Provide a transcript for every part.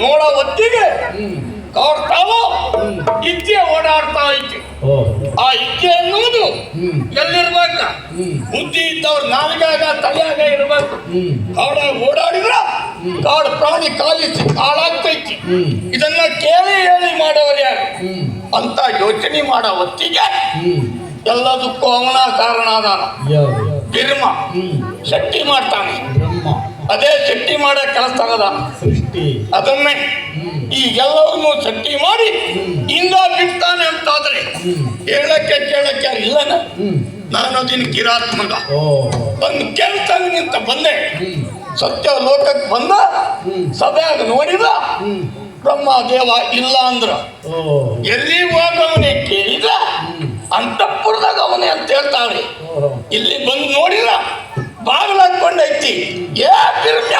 ನೋಡ ಹೊತ್ತಿಗೆ ಕಾಡ್ತಾವೋ ಇಚ್ಛೆ ಓಡಾಡ್ತಾ ಇತ್ತು. ಆ ಇಚ್ಛೆ ಎನ್ನುವುದು ಎಲ್ಲಿರ್ಬೇಕ? ಬುದ್ಧಿ ಇದ್ದವ್ರು ನಾಲ್ಗಾಗ ತಲೆಯಾಗ ಇರ್ಬೇಕು. ಕಾಡಾಗ ಓಡಾಡಿದ್ರ ಕಾಡು ಪ್ರಾಣಿ ಕಾಲಿಸಿ ಕಾಳಾಗ್ತೈತಿ. ಇದನ್ನ ಕೇಳಿ ಹೇಳಿ ಮಾಡೋರು ಯಾರು ಅಂತ ಯೋಚನೆ ಮಾಡೋ ಹೊತ್ತಿಗೆ ಎಲ್ಲದಕ್ಕೂ ಅವನ ಕಾರಣ ಅದಾನ. ಬಿರ್ಮ ಶಕ್ತಿ ಮಾಡ್ತಾನೆ. ಅದೇ ಶಕ್ತಿ ಮಾಡೋ ಕೆಲಸ ಆಗದ ಅದನ್ನೇ ಈಗೆಲ್ಲವನ್ನೂ ಶಕ್ತಿ ಮಾಡಿ ಇಂದ ಬಿಡ್ತಾನೆ ಅಂತಾದ್ರೆ ಹೇಳಕ್ಕೆ ಕೇಳಕ್ಕೆ ಇಲ್ಲನ. ನಾನು ಅದನ್ನ ಕಿರಾತ್ಮಕ ಒಂದು ಕೆಲ್ಸಂಗ ನಿಂತ ಬಂದೆ. ಸತ್ಯ ಲೋಕಕ್ಕೆ ಬಂದ ಸಭೆಯಾಗ ನೋಡಿದ ಬ್ರಹ್ಮ ದೇವ ಇಲ್ಲ ಅಂದ್ರ ಎಲ್ಲಿ ಹೋಗವನೇ ಕೇಳಿದ ಅಂತಃಪುರದಾಗ ಅವನೇ ಅಂತ ಹೇಳ್ತಾವ್ರಿ. ಇಲ್ಲಿ ಬಂದು ನೋಡಿದ ಬಾಗಿಲು ಹಾಕೊಂಡೈತಿ. ಏ ಬಿರ್ಮ್ಯ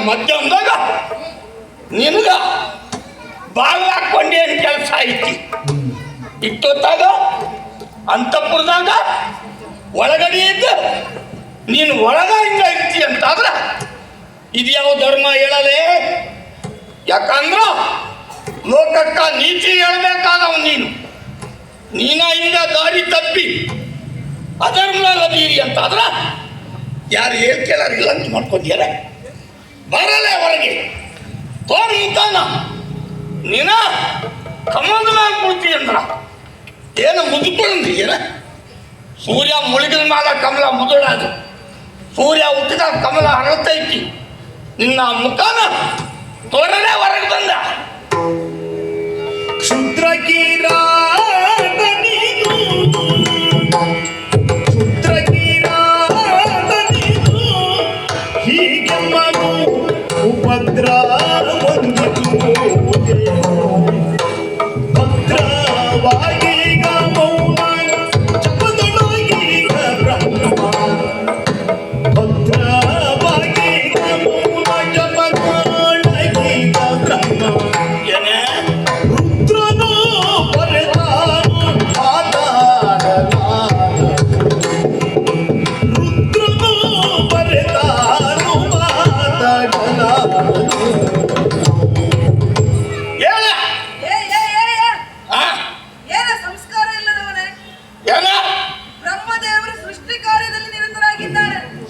ಮಧ್ಯಾಹ್ನದಾಗ ನಿನಗ ಬಾಗಿಲು ಹಾಕೊಂಡೇನು ಕೆಲಸ ಐತಿ? ಇಟ್ಟೊತ್ತಾಗ ಅಂತಃಪುರದಾಗ ಒಳಗಡೆ ಇದ್ದ ನೀನು ಒಳಗ ಹಿಂಗ ಇರ್ತಿ ಅಂತಾದ್ರ ಇದು ಯಾವ ಧರ್ಮ ಹೇಳಲೇ? ಯಾಕಂದ್ರ ಲೋಕಕ್ಕ ನೀತಿ ಹೇಳ್ಬೇಕಾದವ ನೀನ ಹಿಂಗ ದಾರಿ ತಪ್ಪಿ ಅಧರ್ಮದಾಗ ಅದೀರಿ ಅಂತಾದ್ರ ಯಾರು ಹೇಳ್ಕೇಳಾರಿಲ್ಲ ಅಂತ ಮಾಡ್ಕೊತೀರ. ಬರಲೇ ಹೊರಗೆ ತೋರ್ ಮುಖಾನ ನೀನ ಕಮಲದ ಮ್ಯಾಲ ಕೊಡ್ತಿ ಅಂದ್ರ ಏನು ಮುದುಕೊಂಡ್ರ? ಸೂರ್ಯ ಮುಳುಗಿದ ಮ್ಯಾಲ ಕಮಲ ಮುದುಳಾದು, ಸೂರ್ಯ ಹುಟ್ಟಿದ ಕಮಲ ಹರತೈತಿ. ನಿನ್ನ ಮುಖಾನ ತೋರಲೇ ಹೊರಗೆ ಬಂದ. ಕ್ಷುದ್ರಕೀರ ಭದ್ರ ಭದ್ರವಾಗೀಗ ಮೌನ ಜಪದೊಳಗೀಗ ಬ್ರಹ್ಮ ಭದ್ರವಾಗೀಗ ಮೌನ ಜಪದೊಳಗೀಗ ಬ್ರಹ್ಮ ರುದ್ರನೋ ಬರೆದಾನು ಮಾತಾಡಲಾರ ರುದ್ರನೋ ಬರೆದಾನು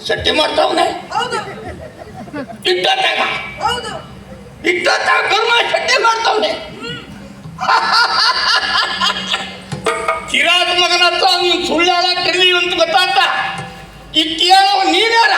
ಶಕ್ತಿ ಮಾಡ್ತಾವನೆ. ಇಟ್ಟೊತ್ತಾಗ ಕರ್ಮ ಶಕ್ತಿ ಮಾಡ್ತಾವನೆ. ಚಿರಾದ ಮಗನ ಹತ್ರ ನೀನು ಸುಳ್ಳಾಳ ಕರೀ ಅಂತ ಗೊತ್ತಾಗ್ತ. ಇಟ್ಟಿಯಾಳ ನೀನ್ಯಾರ?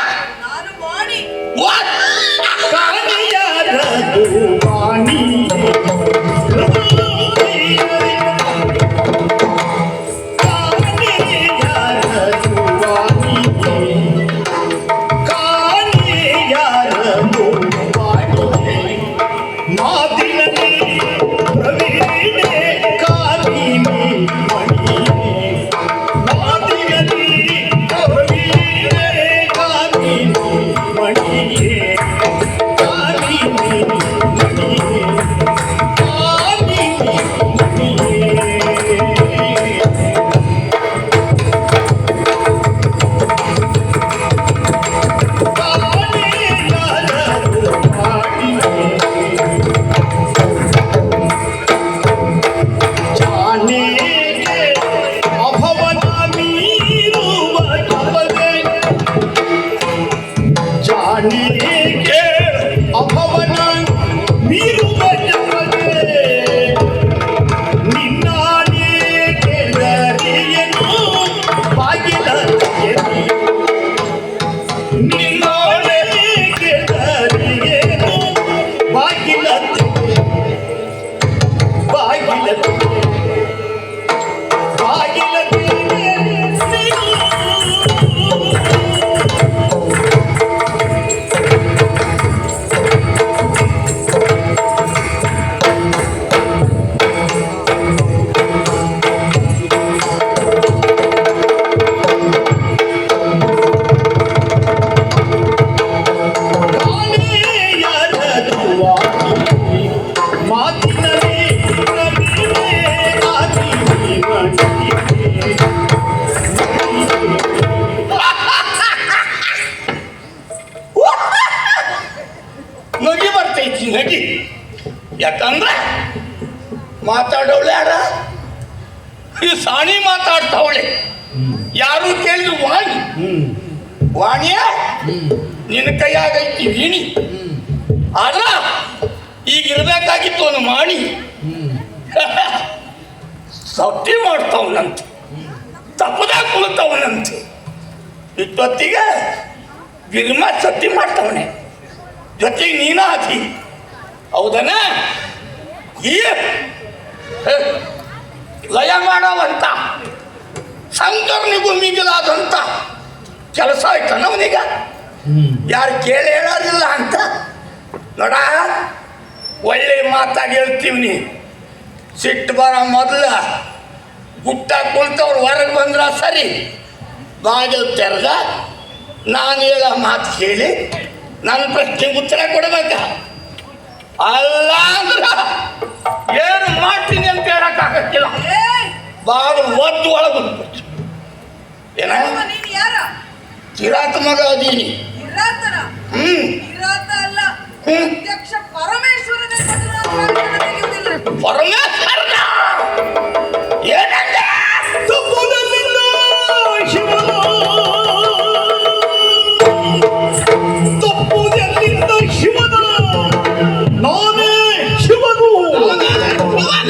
ಬೇಡ ಈ ಸಾಣಿ ಮಾತಾಡ್ತಾವಳೆ. ಯಾರು ಕೇಳಿದ್ರು ವಾಣಿ. ವಾಣಿಯ ನಿನ್ನ ಕೈಯಾಗೈತಿ ವೀಣಿ. ಆದ್ರ ಈಗ ಇರ್ಬೇಕಾಗಿತ್ತು ಅವನು ಮಾಣಿ. ಸತ್ತಿ ಮಾಡ್ತಾವನಂತೆ, ತಪ್ಪದಾಗ ಕುಳಿತವನಂತೆ. ಇಷ್ಟೊತ್ತಿಗೆ ಗಿರ್ಮ ಸತ್ತಿ ಮಾಡ್ತಾವನೆ, ಜೊತೆಗೆ ನೀನ ಆತಿ. ಹೌದನ? ಈ ಲಯ ಮಾಡವಂತ ಶಂಕರನಿಗೂ ಮಿಗಿಲಾದಂತ ಕೆಲಸ ಆಯ್ತಾನ ಅವನೀಗ. ಯಾರು ಕೇಳಿ ಹೇಳೋದಿಲ್ಲ ಅಂತ ನೋಡ. ಒಳ್ಳೆ ಮಾತಾಗಿ ಹೇಳ್ತೀವಿ ನೀ. ಸಿಟ್ಟು ಬರೋ ಮೊದಲ ಗುಟ್ಟ ಕುಳಿತವ್ರು ಹೊರಗೆ ಬಂದ್ರ ಸರಿ, ಬಾಗಿಲು ತೆರೆದ ನಾನು ಹೇಳೋ ಮಾತು ಕೇಳಿ ನನ್ನ ಪ್ರಶ್ನೆಗೆ ಉತ್ತರ ಕೊಡ್ಬೇಕ. ಅಲ್ಲ ಅಂದ್ರ ಏನು ಮಾಡ್ತೀನಿ ಅಂತ ಹೇಳಕ್ಕಾಗತ್ತಿಲ್ಲ. ಬಾಗಿಲು ಒದ್ದು ಒಳಗೆ ಏನ ಕಿರಾತ ಮಗ ಅದೀನಿ. ಪರಮೇಶ್ವರನ ಏನಂದ್ರೆ ತಪ್ಪುದಲ್ಲಿಂದ ಶಿವನ ನಾನೇ ಶಿವನು,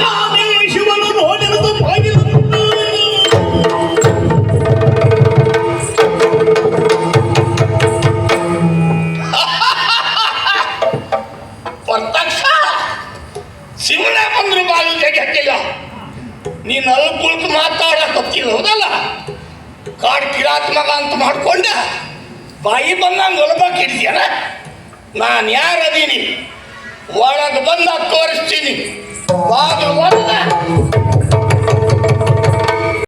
ನಾನೇ ಶಿವನು ನೋಡಿರುವುದು ಬಾಗಿಲು. ಪ್ರತ್ಯಕ್ಷ ಶಿವನ ಬಂದ್ರು ಬಾಗಿಲು ತೆಗಿಯಕ್ಕಿಲ್ಲ. ನೀನು ಅಲ್ಲಿ ಕುಳಿತು ಮಾತಾಡಕ್ ಗೊತ್ತಿಲ್ಲ. ಹೌದಲ್ಲ? ಕಾಡು ಕಿರಾತ ಮಗ ಅಂತ ಮಾಡ್ಕೊಂಡ ಬಾಯಿ ಬಂದಂಗೆ ಒಳಬಾಕ್ ಹಿಡಿದ್ಯಾನ. ನಾನು ಯಾರದೀನಿ ಒಳಗೆ ಬಂದ ತೋರಿಸ್ತೀನಿ. ಬಾಗಿಲು ಬಂದ